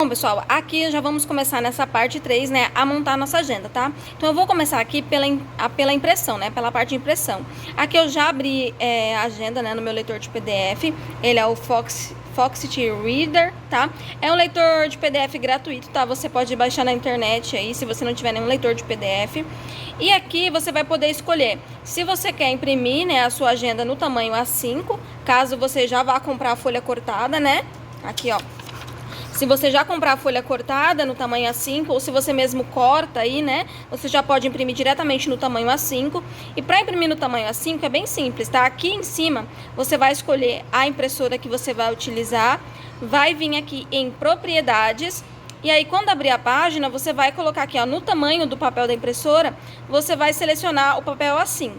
Bom, pessoal, aqui já vamos começar nessa parte 3, né, a montar a nossa agenda, tá? Então, eu vou começar aqui pela impressão, né, pela parte de impressão. Aqui eu já abri a agenda, né, no meu leitor de PDF. Ele é o Foxit Reader, tá? É um leitor de PDF gratuito, tá? Você pode baixar na internet aí, se você não tiver nenhum leitor de PDF. E aqui você vai poder escolher se você quer imprimir, né, a sua agenda no tamanho A5, caso você já vá comprar a folha cortada, né? Aqui, ó. Se você já comprar a folha cortada no tamanho A5, ou se você mesmo corta aí, né, você já pode imprimir diretamente no tamanho A5. E para imprimir no tamanho A5 é bem simples, tá? Aqui em cima você vai escolher a impressora que você vai utilizar, vai vir aqui em propriedades, e aí quando abrir a página, você vai colocar aqui, ó, no tamanho do papel da impressora, você vai selecionar o papel A5.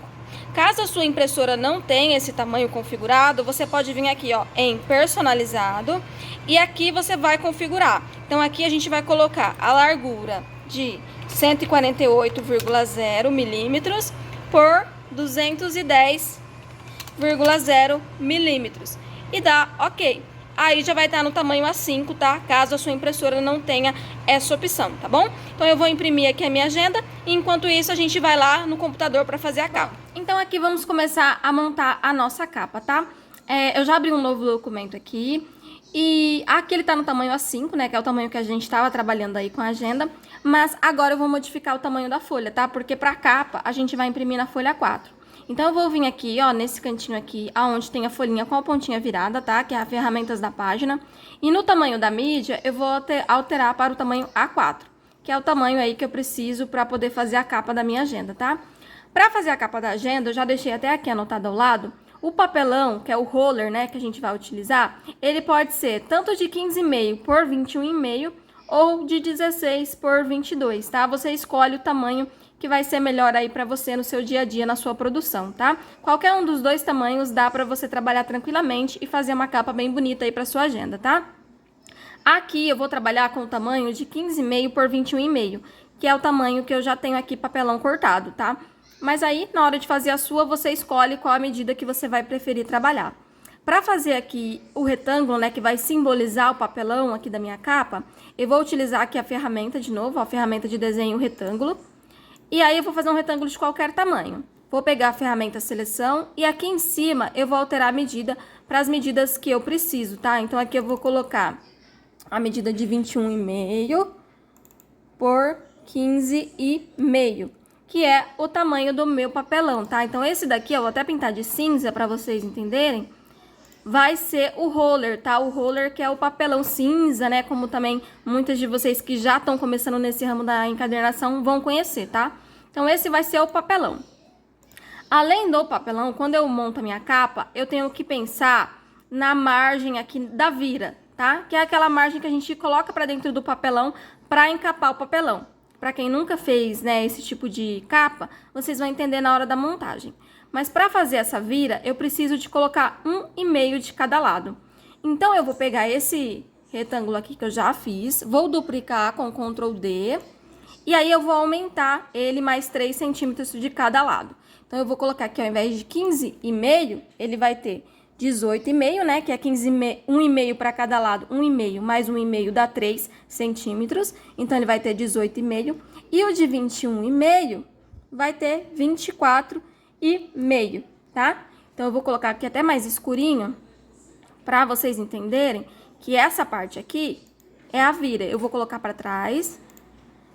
Caso a sua impressora não tenha esse tamanho configurado, você pode vir aqui, ó, em personalizado, e aqui você vai configurar. Então aqui a gente vai colocar a largura de 148,0 milímetros por 210,0 milímetros e dá OK. Aí já vai estar no tamanho A5, tá? Caso a sua impressora não tenha essa opção, tá bom? Então eu vou imprimir aqui a minha agenda e enquanto isso a gente vai lá no computador para fazer a capa. Então aqui vamos começar a montar a nossa capa, tá? Eu já abri um novo documento aqui e aqui ele tá no tamanho A5, né? Que é o tamanho que a gente estava trabalhando aí com a agenda. Mas agora eu vou modificar o tamanho da folha, tá? Porque para capa a gente vai imprimir na folha 4. Então, eu vou vir aqui, ó, nesse cantinho aqui, aonde tem a folhinha com a pontinha virada, tá? Que é a ferramentas da página. E no tamanho da mídia, eu vou alterar para o tamanho A4, que é o tamanho aí que eu preciso para poder fazer a capa da minha agenda, tá? Para fazer a capa da agenda, eu já deixei até aqui anotado ao lado. O papelão, que é o roller, né, que a gente vai utilizar, ele pode ser tanto de 15,5 por 21,5 ou de 16 por 22, tá? Você escolhe o tamanho que vai ser melhor aí para você no seu dia a dia, na sua produção, tá? Qualquer um dos dois tamanhos dá para você trabalhar tranquilamente e fazer uma capa bem bonita aí para sua agenda, tá? Aqui eu vou trabalhar com o tamanho de 15,5 por 21,5, que é o tamanho que eu já tenho aqui papelão cortado, tá? Mas aí, na hora de fazer a sua, você escolhe qual a medida que você vai preferir trabalhar. Para fazer aqui o retângulo, né, que vai simbolizar o papelão aqui da minha capa, eu vou utilizar aqui a ferramenta de novo, a ferramenta de desenho retângulo. E aí eu vou fazer um retângulo de qualquer tamanho. Vou pegar a ferramenta seleção e aqui em cima eu vou alterar a medida para as medidas que eu preciso, tá? Então aqui eu vou colocar a medida de 21,5 por 15,5, que é o tamanho do meu papelão, tá? Então esse daqui, eu vou até pintar de cinza para vocês entenderem, vai ser o roller, tá? O roller que é o papelão cinza, né? Como também muitas de vocês que já estão começando nesse ramo da encadernação vão conhecer, tá? Então, esse vai ser o papelão. Além do papelão, quando eu monto a minha capa, eu tenho que pensar na margem aqui da vira, tá? Que é aquela margem que a gente coloca pra dentro do papelão pra encapar o papelão. Pra quem nunca fez, né, esse tipo de capa, vocês vão entender na hora da montagem. Mas para fazer essa vira, eu preciso de colocar 1,5 de cada lado. Então, eu vou pegar esse retângulo aqui que eu já fiz, vou duplicar com Ctrl D, e aí eu vou aumentar ele mais 3 centímetros de cada lado. Então, eu vou colocar aqui, ao invés de 15,5, ele vai ter 18,5, né, que é 1,5 para cada lado, 1,5 mais 1,5 dá 3 centímetros, então ele vai ter 18,5, e o de 21,5 vai ter 24,5, tá? Então, eu vou colocar aqui até mais escurinho, para vocês entenderem que essa parte aqui é a vira. Eu vou colocar para trás,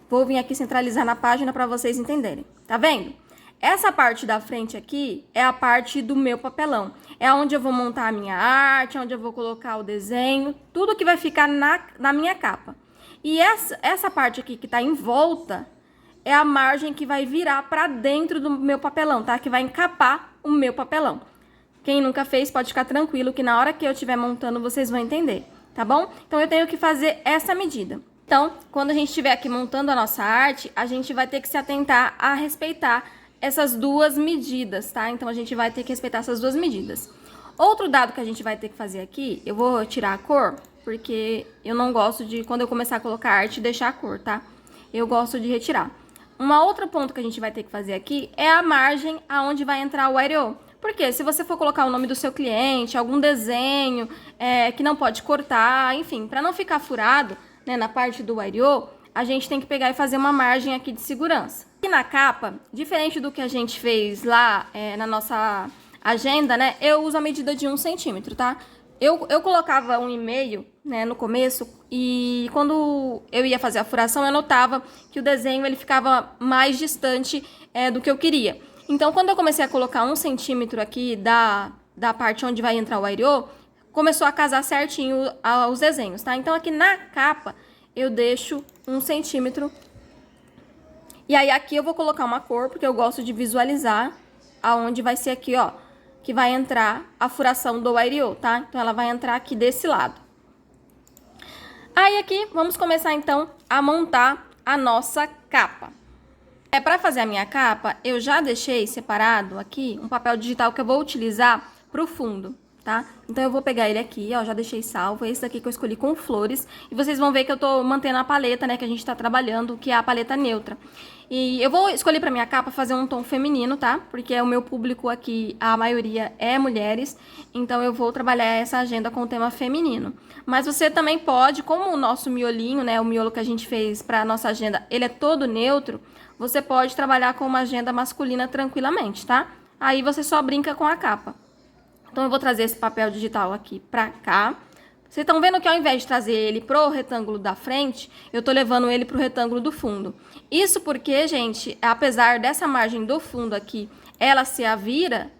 vou vir aqui centralizar na página para vocês entenderem. Tá vendo? Essa parte da frente aqui é a parte do meu papelão. É onde eu vou montar a minha arte, onde eu vou colocar o desenho, tudo que vai ficar na minha capa. E essa parte aqui que tá em volta é a margem que vai virar para dentro do meu papelão, tá? Que vai encapar o meu papelão. Quem nunca fez pode ficar tranquilo que na hora que eu estiver montando vocês vão entender, tá bom? Então, eu tenho que fazer essa medida. Então, quando a gente estiver aqui montando a nossa arte, a gente vai ter que se atentar a respeitar essas duas medidas, tá? Então, a gente vai ter que respeitar essas duas medidas. Outro dado que a gente vai ter que fazer aqui, eu vou tirar a cor, porque eu não gosto de, quando eu começar a colocar arte, deixar a cor, tá? Eu gosto de retirar. Uma outra ponto que a gente vai ter que fazer aqui é a margem aonde vai entrar o aereo. Porque se você for colocar o nome do seu cliente, algum desenho que não pode cortar, enfim, para não ficar furado, né, na parte do Ariô, a gente tem que pegar e fazer uma margem aqui de segurança. E na capa, diferente do que a gente fez lá na nossa agenda, né, eu uso a medida de 1 centímetro, tá? Eu colocava 1,5, né, no começo, e quando eu ia fazer a furação, eu notava que o desenho ele ficava mais distante do que eu queria. Então, quando eu comecei a colocar 1 centímetro aqui da parte onde vai entrar o Ariô, começou a casar certinho os desenhos, tá? Então, aqui na capa, eu deixo 1 centímetro. E aí, aqui eu vou colocar uma cor, porque eu gosto de visualizar aonde vai ser aqui, ó, que vai entrar a furação do Ariô, tá? Então, ela vai entrar aqui desse lado. Aí, aqui, vamos começar, então, a montar a nossa capa. Para fazer a minha capa, eu já deixei separado aqui um papel digital que eu vou utilizar pro fundo, tá? Então, eu vou pegar ele aqui, ó, já deixei salvo. Esse daqui que eu escolhi com flores. E vocês vão ver que eu tô mantendo a paleta, né, que a gente tá trabalhando, que é a paleta neutra. E eu vou escolher pra minha capa fazer um tom feminino, tá? Porque o meu público aqui, a maioria é mulheres. Então, eu vou trabalhar essa agenda com o tema feminino. Mas você também pode, como o nosso miolinho, né, o miolo que a gente fez pra nossa agenda, ele é todo neutro, você pode trabalhar com uma agenda masculina tranquilamente, tá? Aí você só brinca com a capa. Então, eu vou trazer esse papel digital aqui pra cá. Vocês estão vendo que ao invés de trazer ele pro retângulo da frente, eu tô levando ele pro retângulo do fundo. Isso porque, gente, apesar dessa margem do fundo aqui, ela se avira,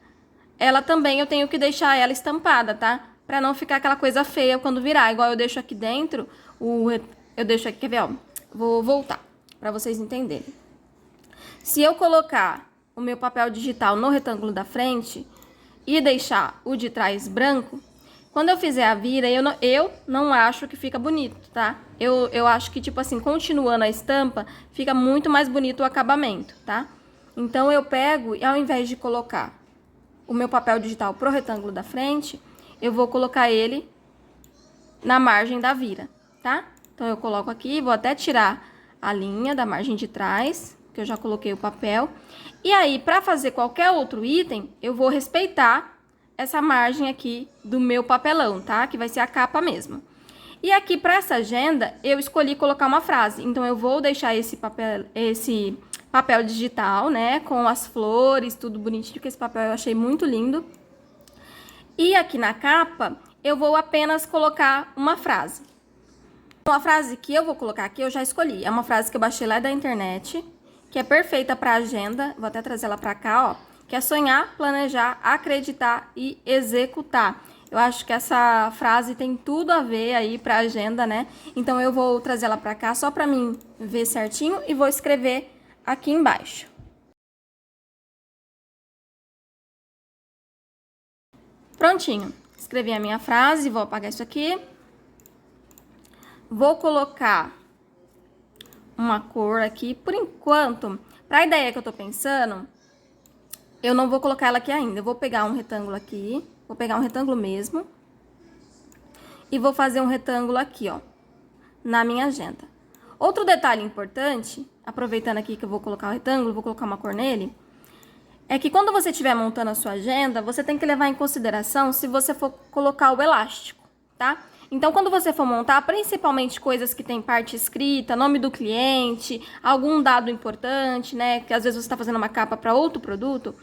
ela também eu tenho que deixar ela estampada, tá? Pra não ficar aquela coisa feia quando virar. Igual eu deixo aqui dentro, eu deixo aqui, quer ver, ó? Vou voltar pra vocês entenderem. Se eu colocar o meu papel digital no retângulo da frente e deixar o de trás branco, quando eu fizer a vira, eu não acho que fica bonito, tá? Eu acho que, tipo assim, continuando a estampa, fica muito mais bonito o acabamento, tá? Então, eu pego e ao invés de colocar o meu papel digital pro retângulo da frente, eu vou colocar ele na margem da vira, tá? Então, eu coloco aqui, vou até tirar a linha da margem de trás, que eu já coloquei o papel. E aí, para fazer qualquer outro item, eu vou respeitar essa margem aqui do meu papelão, tá? Que vai ser a capa mesmo. E aqui, para essa agenda, eu escolhi colocar uma frase. Então, eu vou deixar esse papel digital, né? Com as flores, tudo bonitinho, que esse papel eu achei muito lindo. E aqui na capa, eu vou apenas colocar uma frase. Uma frase que eu vou colocar aqui, eu já escolhi. É uma frase que eu baixei lá da internet, que é perfeita para agenda. Vou até trazer ela para cá, ó. Que é sonhar, planejar, acreditar e executar. Eu acho que essa frase tem tudo a ver aí para agenda, né? Então, eu vou trazer ela para cá só para mim ver certinho e vou escrever aqui embaixo. Prontinho. Escrevi a minha frase, vou apagar isso aqui. Vou colocar uma cor aqui. Por enquanto, para a ideia que eu tô pensando, eu não vou colocar ela aqui ainda. Eu vou pegar um retângulo aqui, vou pegar um retângulo mesmo. E vou fazer um retângulo aqui, ó, na minha agenda. Outro detalhe importante, aproveitando aqui que eu vou colocar o retângulo, vou colocar uma cor nele, é que quando você estiver montando a sua agenda, você tem que levar em consideração se você for colocar o elástico, tá? Então, quando você for montar, principalmente coisas que tem parte escrita, nome do cliente, algum dado importante, né? Que às vezes você está fazendo uma capa para outro produto,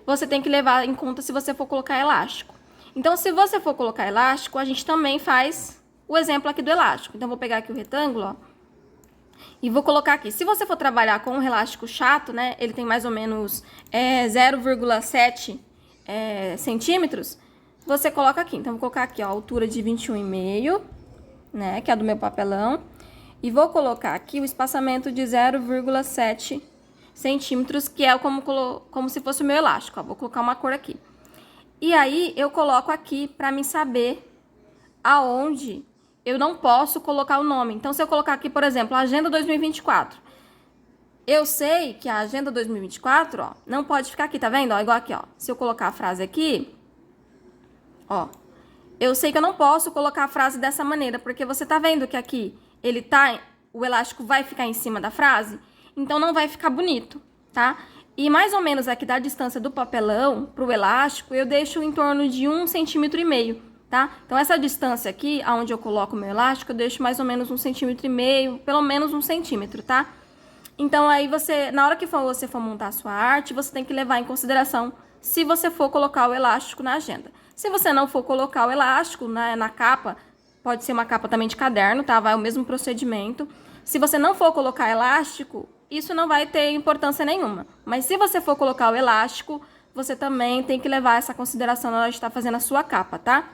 você tem que levar em conta se você for colocar elástico. Então, se você for colocar elástico, a gente também faz o exemplo aqui do elástico. Então, vou pegar aqui o retângulo, ó, e vou colocar aqui. Se você for trabalhar com um elástico chato, né? Ele tem mais ou menos 0,7 centímetros. Você coloca aqui. Então, vou colocar aqui, ó, a altura de 21,5, né? Que é do meu papelão. E vou colocar aqui o espaçamento de 0,7 centímetros, que é como se fosse o meu elástico, ó. Vou colocar uma cor aqui. E aí, eu coloco aqui pra mim saber aonde eu não posso colocar o nome. Então, se eu colocar aqui, por exemplo, Agenda 2024, eu sei que a Agenda 2024, ó, não pode ficar aqui, tá vendo? Ó, igual aqui, ó. Se eu colocar a frase aqui, ó, eu sei que eu não posso colocar a frase dessa maneira, porque você tá vendo que aqui o elástico vai ficar em cima da frase, então não vai ficar bonito, tá? E mais ou menos aqui da distância do papelão pro elástico, eu deixo em torno de 1,5 centímetro, tá? Então, essa distância aqui, aonde eu coloco o meu elástico, eu deixo mais ou menos 1,5 centímetros, pelo menos 1 centímetro, tá? Então, aí você, na hora que você for montar a sua arte, você tem que levar em consideração se você for colocar o elástico na agenda. Se você não for colocar o elástico na capa, pode ser uma capa também de caderno, tá? Vai o mesmo procedimento. Se você não for colocar elástico, isso não vai ter importância nenhuma. Mas se você for colocar o elástico, você também tem que levar essa consideração na hora de estar fazendo a sua capa, tá?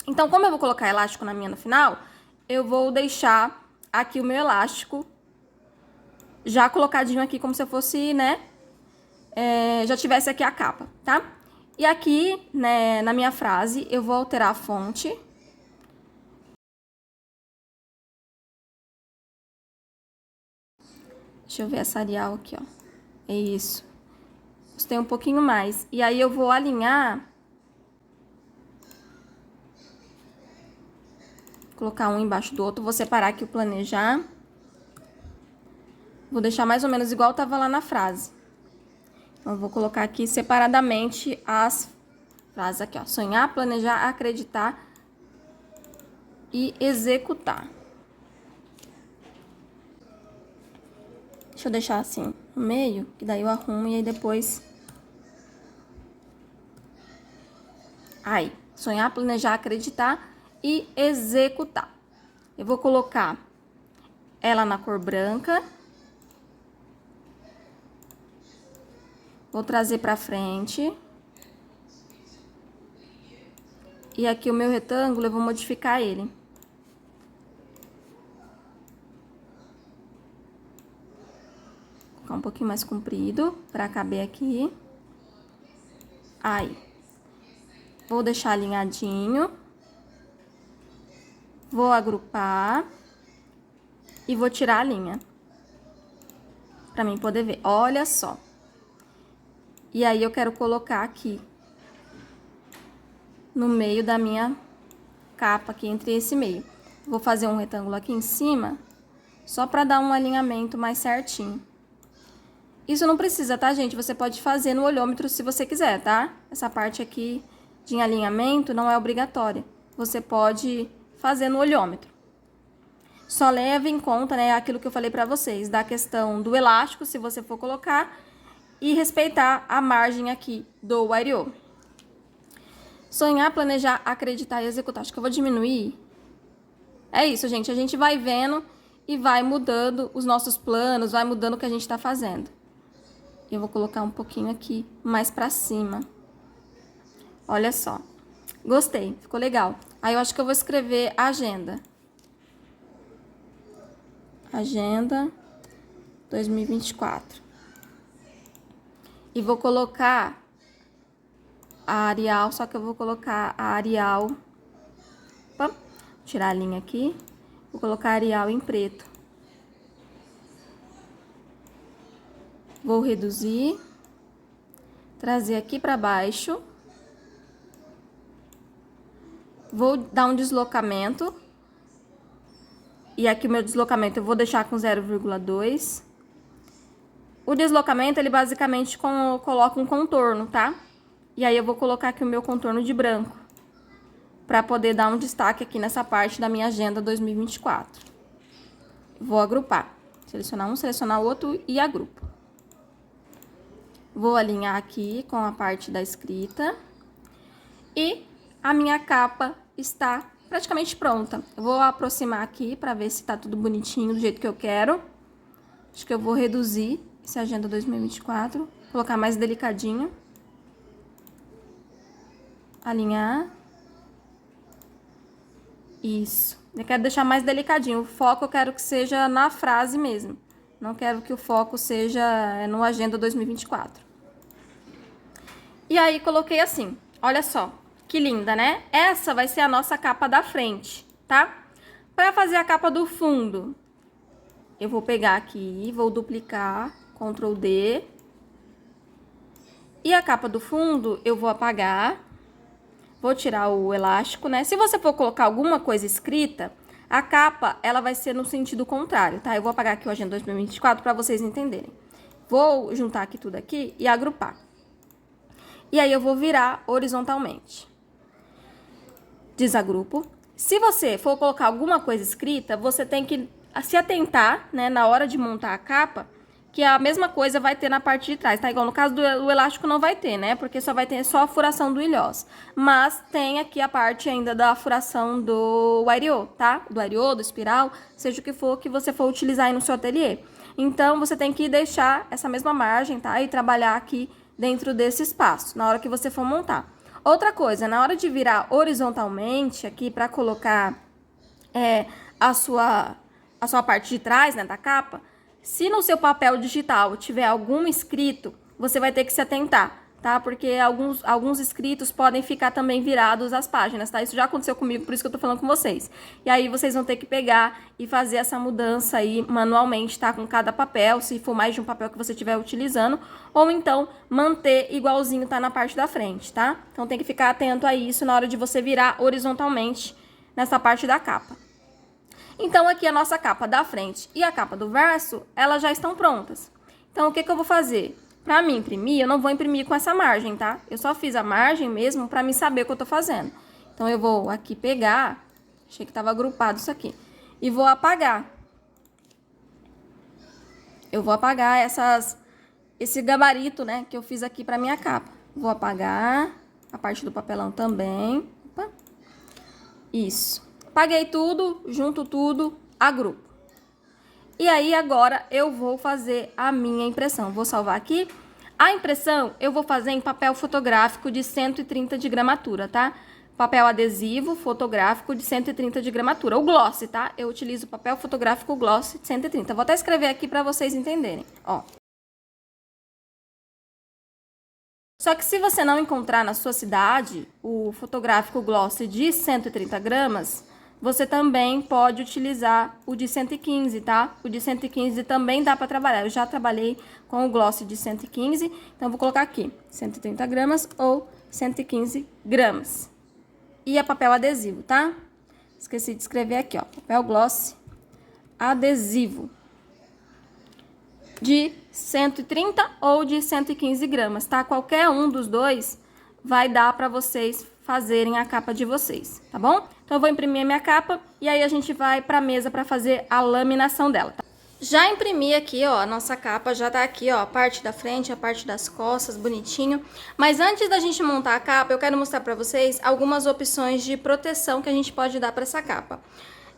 Então, como eu vou colocar elástico na minha no final, eu vou deixar aqui o meu elástico já colocadinho aqui, como se fosse, né, já tivesse aqui a capa, tá? E aqui, né, na minha frase, eu vou alterar a fonte. Deixa eu ver essa Arial aqui, ó. É isso. Gostei um pouquinho mais. E aí, eu vou alinhar. Colocar um embaixo do outro. Vou separar aqui o planejar. Vou deixar mais ou menos igual tava lá na frase. Então, eu vou colocar aqui separadamente as frases aqui, ó. Sonhar, planejar, acreditar e executar. Deixa eu deixar assim no meio, que daí eu arrumo e aí depois... Aí, sonhar, planejar, acreditar e executar. Eu vou colocar ela na cor branca. Vou trazer pra frente. E aqui o meu retângulo, eu vou modificar ele. Vou colocar um pouquinho mais comprido pra caber aqui. Aí. Vou deixar alinhadinho. Vou agrupar. E vou tirar a linha. Pra mim poder ver. Olha só. E aí, eu quero colocar aqui, no meio da minha capa, aqui entre esse meio. Vou fazer um retângulo aqui em cima, só pra dar um alinhamento mais certinho. Isso não precisa, tá, gente? Você pode fazer no olhômetro se você quiser, tá? Essa parte aqui de alinhamento não é obrigatória. Você pode fazer no olhômetro. Só leve em conta, né, aquilo que eu falei pra vocês, da questão do elástico, se você for colocar, e respeitar a margem aqui do Ariô. Sonhar, planejar, acreditar e executar. Acho que eu vou diminuir. É isso, gente. A gente vai vendo e vai mudando os nossos planos, vai mudando o que a gente tá fazendo. Eu vou colocar um pouquinho aqui mais pra cima. Olha só. Gostei, ficou legal. Aí eu acho que eu vou escrever agenda. Agenda 2024. E vou colocar a Arial, só que eu vou colocar a Arial... Opa, tirar a linha aqui. Vou colocar a Arial em preto. Vou reduzir. Trazer aqui pra baixo. Vou dar um deslocamento. E aqui o meu deslocamento eu vou deixar com 0,2. O deslocamento, ele basicamente coloca um contorno, tá? E aí, eu vou colocar aqui o meu contorno de branco. Pra poder dar um destaque aqui nessa parte da minha agenda 2024. Vou agrupar. Selecionar um, selecionar o outro e agrupo. Vou alinhar aqui com a parte da escrita. E a minha capa está praticamente pronta. Eu vou aproximar aqui pra ver se tá tudo bonitinho do jeito que eu quero. Acho que eu vou reduzir essa agenda 2024. Colocar mais delicadinho. Alinhar. Isso. Eu quero deixar mais delicadinho. O foco eu quero que seja na frase mesmo. Não quero que o foco seja no agenda 2024. E aí, coloquei assim. Olha só. Que linda, né? Essa vai ser a nossa capa da frente, tá? Pra fazer a capa do fundo, eu vou pegar aqui, vou duplicar, Ctrl D. E a capa do fundo, eu vou apagar. Vou tirar o elástico, né? Se você for colocar alguma coisa escrita, a capa, ela vai ser no sentido contrário, tá? Eu vou apagar aqui o Agenda 2024 para vocês entenderem. Vou juntar aqui tudo aqui e agrupar. E aí, eu vou virar horizontalmente. desagrupo. Se você for colocar alguma coisa escrita, você tem que se atentar, né, na hora de montar a capa, que a mesma coisa vai ter na parte de trás, tá? Igual no caso do elástico não vai ter, né? Porque só vai ter só a furação do ilhós. Mas tem aqui a parte ainda da furação do ariô, tá? Do ariô, do espiral, seja o que for que você for utilizar aí no seu ateliê. Então, você tem que deixar essa mesma margem, tá? E trabalhar aqui dentro desse espaço, na hora que você for montar. Outra coisa, na hora de virar horizontalmente aqui para colocar a sua parte de trás, né, da capa, se no seu papel digital tiver algum escrito, você vai ter que se atentar, tá? Porque alguns escritos podem ficar também virados às páginas, tá? Isso já aconteceu comigo, por isso que eu tô falando com vocês. E aí vocês vão ter que pegar e fazer essa mudança aí manualmente, tá? Com cada papel, se for mais de um papel que você estiver utilizando, ou então manter igualzinho tá na parte da frente, tá? Então tem que ficar atento a isso na hora de você virar horizontalmente nessa parte da capa. Então, aqui a nossa capa da frente e a capa do verso, elas já estão prontas. Então, o que eu vou fazer? Para me imprimir, eu não vou imprimir com essa margem, tá? Eu só fiz a margem mesmo para me saber o que eu tô fazendo. Então, eu vou aqui pegar, achei que tava agrupado isso aqui, e vou apagar. Eu vou apagar esse gabarito, né, que eu fiz aqui para minha capa. Vou apagar a parte do papelão também. Opa. Isso. Apaguei tudo, junto tudo, agrupo. E aí, agora, eu vou fazer a minha impressão. Vou salvar aqui. A impressão eu vou fazer em papel fotográfico de 130 de gramatura, tá? Papel adesivo fotográfico de 130 de gramatura. O gloss, tá? Eu utilizo papel fotográfico gloss de 130. Vou até escrever aqui para vocês entenderem, ó. Só que se você não encontrar na sua cidade o fotográfico gloss de 130 gramas, você também pode utilizar o de 115, tá? O de 115 também dá para trabalhar. Eu já trabalhei com o gloss de 115, então eu vou colocar aqui 130 gramas ou 115 gramas. E é papel adesivo, tá? Esqueci de escrever aqui, ó. Papel gloss adesivo de 130 ou de 115 gramas, tá? Qualquer um dos dois vai dar para vocês fazerem a capa de vocês, tá bom? Então, eu vou imprimir a minha capa e aí a gente vai pra mesa para fazer a laminação dela, tá? Já imprimi aqui, ó, a nossa capa já tá aqui, ó, a parte da frente, a parte das costas, bonitinho. Mas antes da gente montar a capa, eu quero mostrar pra vocês algumas opções de proteção que a gente pode dar pra essa capa.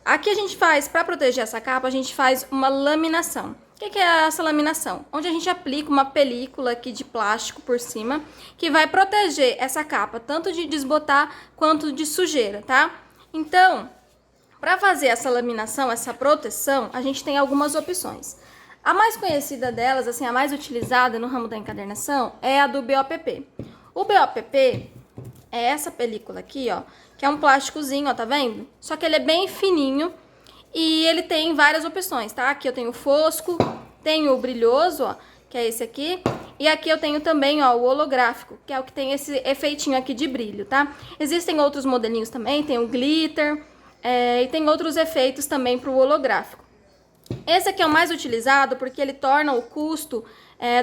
Aqui a gente faz, pra proteger essa capa, a gente faz uma laminação. O que é essa laminação? Onde a gente aplica uma película aqui de plástico por cima, que vai proteger essa capa, tanto de desbotar quanto de sujeira, tá? Então, para fazer essa laminação, essa proteção, a gente tem algumas opções. A mais conhecida delas, assim, a mais utilizada no ramo da encadernação, é a do BOPP. O BOPP é essa película aqui, ó, que é um plásticozinho, ó, tá vendo? Só que ele é bem fininho e ele tem várias opções, tá? Aqui eu tenho o fosco, tenho o brilhoso, ó, que é esse aqui. E aqui eu tenho também, ó, o holográfico, que é o que tem esse efeitinho aqui de brilho, tá? Existem outros modelinhos também, tem o glitter, e tem outros efeitos também para o holográfico. Esse aqui é o mais utilizado porque ele torna o custo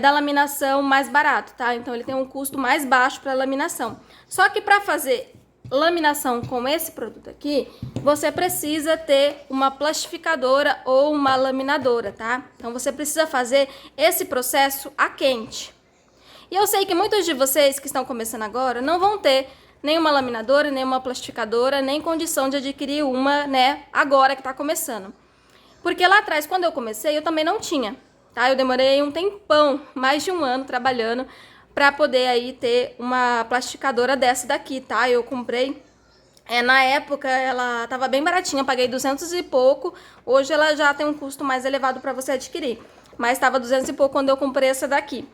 da laminação mais barato, tá? Então ele tem um custo mais baixo para laminação. Só que para fazer laminação com esse produto aqui, você precisa ter uma plastificadora ou uma laminadora, tá? Então você precisa fazer esse processo a quente. E eu sei que muitos de vocês que estão começando agora não vão ter nenhuma laminadora, nenhuma plastificadora, nem condição de adquirir uma, né, agora que tá começando. Porque lá atrás, quando eu comecei, eu também não tinha, tá? Eu demorei um tempão, mais de um ano trabalhando para poder aí ter uma plastificadora dessa daqui, tá? Eu comprei, na época ela tava bem baratinha, paguei 200 e pouco, hoje ela já tem um custo mais elevado para você adquirir, mas tava 200 e pouco quando eu comprei essa daqui.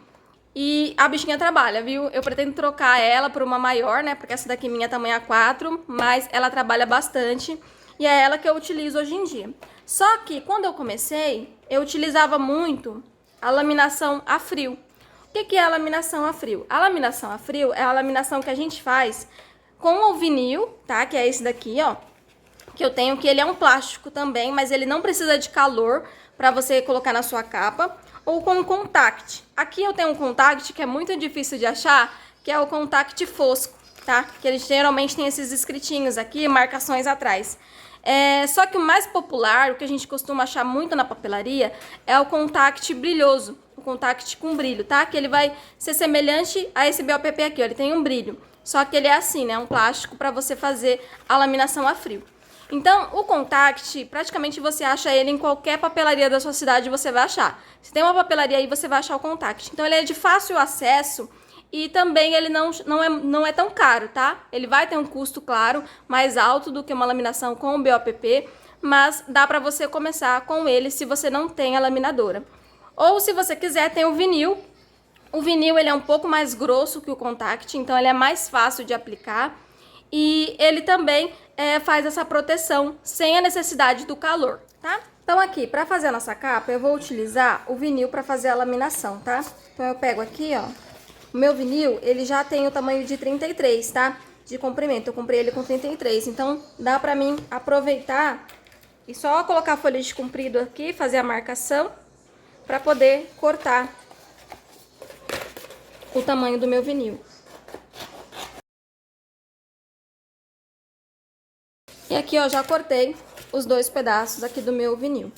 E a bichinha trabalha, viu? Eu pretendo trocar ela por uma maior, né? Porque essa daqui minha é tamanho A4, mas ela trabalha bastante e é ela que eu utilizo hoje em dia. Só que quando eu comecei, eu utilizava muito a laminação a frio. O que é a laminação a frio? A laminação a frio é a laminação que a gente faz com o vinil, tá? Que é esse daqui, ó. Que eu tenho, que ele é um plástico também, mas ele não precisa de calor para você colocar na sua capa. Ou com o contact. Aqui eu tenho um contact que é muito difícil de achar, que é o contact fosco. tá? Que eles geralmente têm esses escritinhos aqui, marcações atrás. Só que o mais popular, o que a gente costuma achar muito na papelaria, é o contact brilhoso, o contact com brilho, tá? Que ele vai ser semelhante a esse BOPP aqui, ó, ele tem um brilho. Só que ele é assim, né? Um plástico para você fazer a laminação a frio. Então, o contact, praticamente você acha ele em qualquer papelaria da sua cidade, você vai achar. Se tem uma papelaria aí, você vai achar o contact. Então, ele é de fácil acesso e também ele não é tão caro, tá? Ele vai ter um custo, claro, mais alto do que uma laminação com o BOPP, mas dá pra você começar com ele se você não tem a laminadora. Ou se você quiser, tem o vinil. O vinil, ele é um pouco mais grosso que o contact, então ele é mais fácil de aplicar. E ele também faz essa proteção sem a necessidade do calor, tá? Então aqui, para fazer a nossa capa, eu vou utilizar o vinil para fazer a laminação, tá? Então eu pego aqui, ó, o meu vinil, ele já tem o tamanho de 33, tá? De comprimento, eu comprei ele com 33, então dá pra mim aproveitar e só colocar a folha de comprido aqui, fazer a marcação, para poder cortar o tamanho do meu vinil. E aqui, ó, já cortei os 2 pedaços aqui do meu vinil.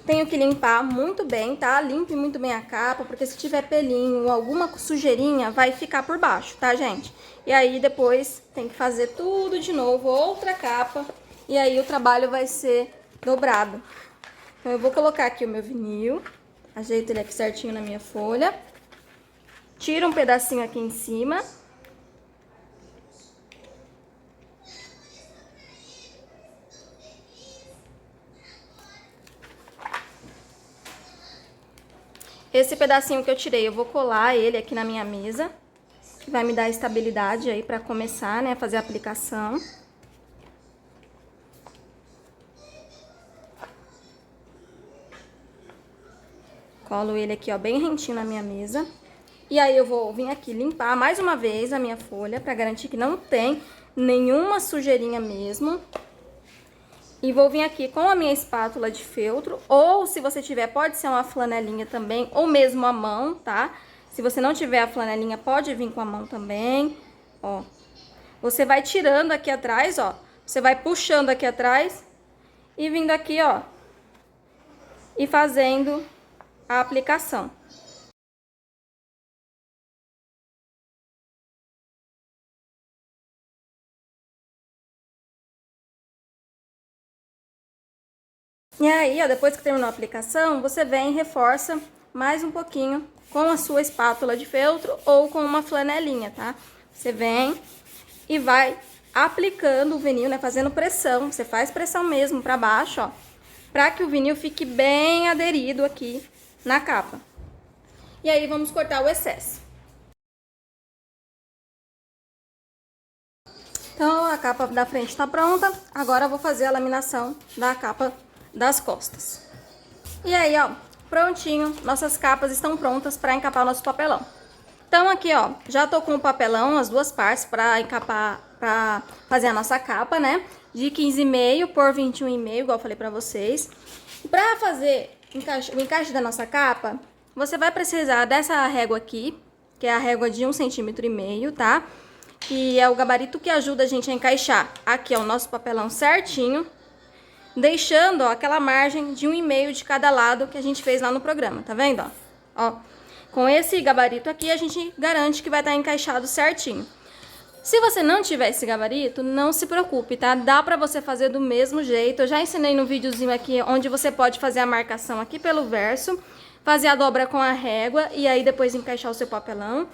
Tenho que limpar muito bem, tá? Limpe muito bem a capa, porque se tiver pelinho ou alguma sujeirinha, vai ficar por baixo, tá, gente? E aí, depois, tem que fazer tudo de novo, outra capa, e aí o trabalho vai ser dobrado. Então, eu vou colocar aqui o meu vinil, ajeito ele aqui certinho na minha folha, tiro um pedacinho aqui em cima. Esse pedacinho que eu tirei, eu vou colar ele aqui na minha mesa, que vai me dar estabilidade aí pra começar, né, a fazer a aplicação. Colo ele aqui, ó, bem rentinho na minha mesa. E aí eu vou vir aqui limpar mais uma vez a minha folha, pra garantir que não tem nenhuma sujeirinha mesmo. E vou vir aqui com a minha espátula de feltro, ou se você tiver, pode ser uma flanelinha também, ou mesmo a mão, tá? Se você não tiver a flanelinha, pode vir com a mão também, ó. Você vai tirando aqui atrás, ó, você vai puxando aqui atrás e vindo aqui, ó, e fazendo a aplicação. E aí, ó, depois que terminou a aplicação, você vem e reforça mais um pouquinho com a sua espátula de feltro ou com uma flanelinha, tá? Você vem e vai aplicando o vinil, né, fazendo pressão. Você faz pressão mesmo pra baixo, ó, pra que o vinil fique bem aderido aqui na capa. E aí, vamos cortar o excesso. Então, a capa da frente tá pronta. Agora, eu vou fazer a laminação da capa das costas. E aí, ó, prontinho, nossas capas estão prontas para encapar o nosso papelão. Então aqui, ó, já tô com o papelão, as duas partes para encapar, para fazer a nossa capa, né? De 15,5 por 21,5, igual eu falei para vocês. Para fazer o encaixe da nossa capa, você vai precisar dessa régua aqui, que é a régua de 1,5 cm, tá? Que é o gabarito que ajuda a gente a encaixar aqui, ó, o nosso papelão certinho, deixando, ó, aquela margem de 1,5 de cada lado que a gente fez lá no programa, tá vendo, ó? Ó, com esse gabarito aqui, a gente garante que vai estar encaixado certinho. Se você não tiver esse gabarito, não se preocupe, tá? Dá pra você fazer do mesmo jeito. Eu já ensinei no videozinho aqui, onde você pode fazer a marcação aqui pelo verso, fazer a dobra com a régua e aí depois encaixar o seu papelão.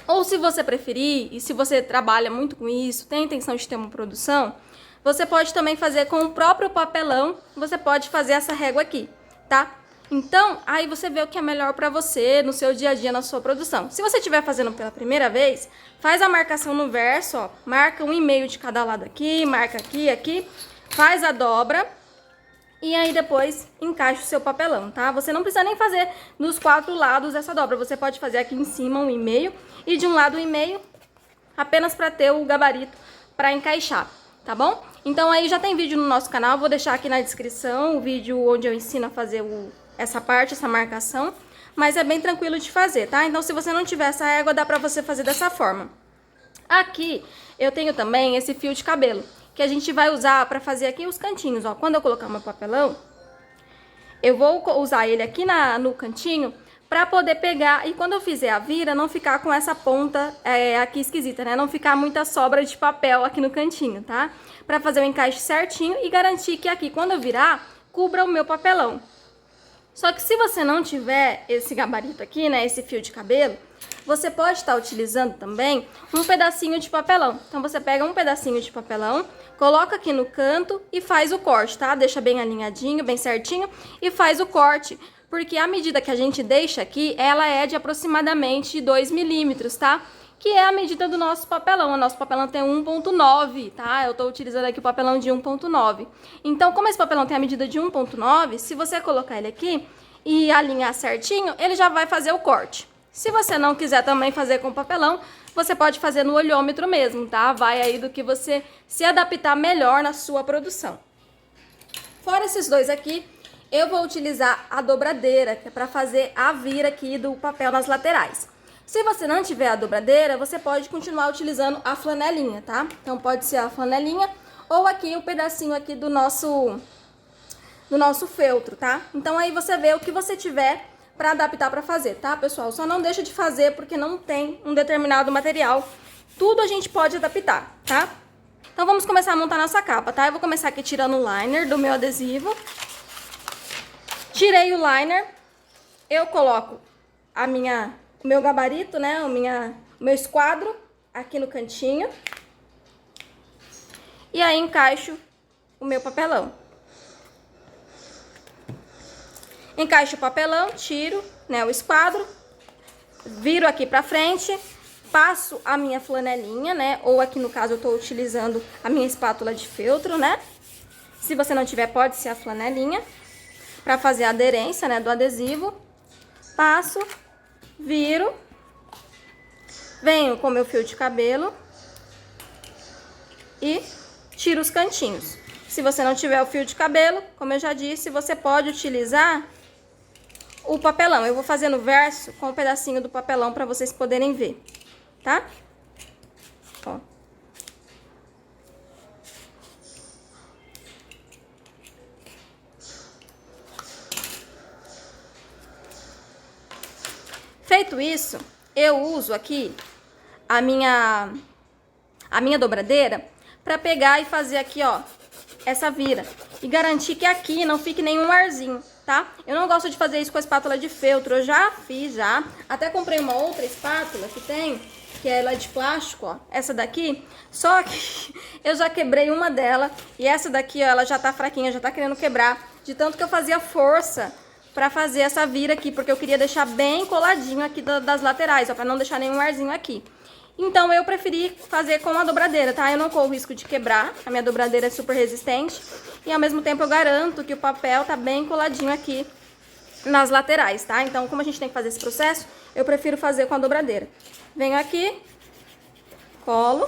Ou se você preferir, e se você trabalha muito com isso, tem intenção de ter uma produção, você pode também fazer com o próprio papelão, você pode fazer essa régua aqui, tá? Então, aí você vê o que é melhor pra você no seu dia a dia, na sua produção. Se você estiver fazendo pela primeira vez, faz a marcação no verso, ó, marca 1,5 de cada lado aqui, marca aqui, aqui, faz a dobra e aí depois encaixa o seu papelão, tá? Você não precisa nem fazer nos 4 lados essa dobra, você pode fazer aqui em cima 1,5 e de um lado 1,5, apenas pra ter o gabarito pra encaixar, tá bom? Então aí já tem vídeo no nosso canal, vou deixar aqui na descrição o vídeo onde eu ensino a fazer essa parte, essa marcação. mas é bem tranquilo de fazer, tá? Então, se você não tiver essa régua, dá pra você fazer dessa forma. Aqui, eu tenho também esse fio de cabelo, que a gente vai usar pra fazer aqui os cantinhos, ó. Quando eu colocar meu papelão, eu vou usar ele aqui no cantinho pra poder pegar, e quando eu fizer a vira, não ficar com essa ponta aqui esquisita, né? Não ficar muita sobra de papel aqui no cantinho, tá? Pra fazer o encaixe certinho e garantir que aqui, quando eu virar, cubra o meu papelão. Só que se você não tiver esse gabarito aqui, né, esse fio de cabelo, você pode estar utilizando também um pedacinho de papelão. Então, você pega um pedacinho de papelão, coloca aqui no canto e faz o corte, tá? Deixa bem alinhadinho, bem certinho e faz o corte. Porque a medida que a gente deixa aqui, ela é de aproximadamente 2 milímetros, tá? Que é a medida do nosso papelão. O nosso papelão tem 1,9, tá? Eu tô utilizando aqui o papelão de 1,9. Então, como esse papelão tem a medida de 1,9, se você colocar ele aqui e alinhar certinho, ele já vai fazer o corte. Se você não quiser também fazer com papelão, você pode fazer no olhômetro mesmo, tá? Vai aí do que você se adaptar melhor na sua produção. Fora esses dois aqui, eu vou utilizar a dobradeira, que é para fazer a vira aqui do papel nas laterais. Se você não tiver a dobradeira, você pode continuar utilizando a flanelinha, tá? Então, pode ser a flanelinha ou aqui o pedacinho aqui do nosso feltro, tá? Então, aí você vê o que você tiver para adaptar para fazer, tá, pessoal? Só não deixa de fazer porque não tem um determinado material. Tudo a gente pode adaptar, tá? Então, vamos começar a montar nossa capa, tá? Eu vou começar aqui tirando o liner do meu adesivo. Tirei o liner, eu coloco o meu gabarito, né, o meu esquadro aqui no cantinho. E aí encaixo o meu papelão. Encaixo o papelão, tiro, né, o esquadro, viro aqui pra frente, passo a minha flanelinha, né, ou aqui no caso eu tô utilizando a minha espátula de feltro, né. Se você não tiver, pode ser a flanelinha, pra fazer a aderência, né, do adesivo. Passo, viro, venho com meu fio de cabelo e tiro os cantinhos. Se você não tiver o fio de cabelo, como eu já disse, você pode utilizar o papelão. Eu vou fazer no verso com um pedacinho do papelão para vocês poderem ver, tá? Ó. Feito isso, eu uso aqui a minha dobradeira para pegar e fazer aqui, ó, essa vira. E garantir que aqui não fique nenhum arzinho, tá? Eu não gosto de fazer isso com a espátula de feltro, eu já fiz, já. Até comprei uma outra espátula que tem, que ela é de plástico, ó, essa daqui. Só que eu já quebrei uma dela e essa daqui, ó, ela já tá fraquinha, já tá querendo quebrar. De tanto que eu fazia força pra fazer essa vira aqui, porque eu queria deixar bem coladinho aqui das laterais, ó, pra não deixar nenhum arzinho aqui. Então, eu preferi fazer com a dobradeira, tá? Eu não corro risco de quebrar, a minha dobradeira é super resistente. E, ao mesmo tempo, eu garanto que o papel tá bem coladinho aqui nas laterais, tá? Então, como a gente tem que fazer esse processo, eu prefiro fazer com a dobradeira. Venho aqui, colo,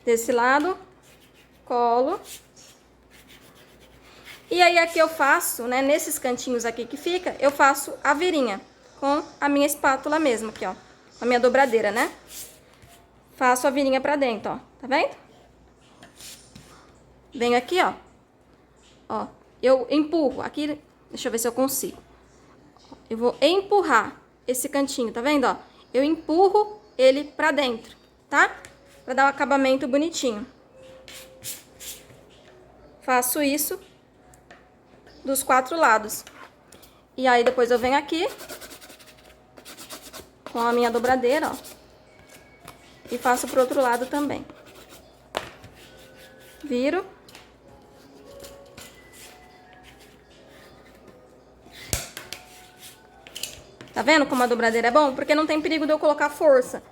desse lado, colo. E aí, aqui eu faço, né, nesses cantinhos aqui que fica, eu faço a virinha com a minha espátula mesmo, aqui, ó. A minha dobradeira, né? Faço a virinha pra dentro, ó. Tá vendo? Venho aqui, ó. Ó, eu empurro. Aqui, deixa eu ver se eu consigo. Eu vou empurrar esse cantinho, tá vendo, ó? Eu empurro ele pra dentro, tá? Pra dar um acabamento bonitinho. Faço isso dos 4 lados. E aí, depois eu venho aqui com a minha dobradeira, ó, e faço pro outro lado também. Viro. Tá vendo como a dobradeira é bom? Porque não tem perigo de eu colocar força.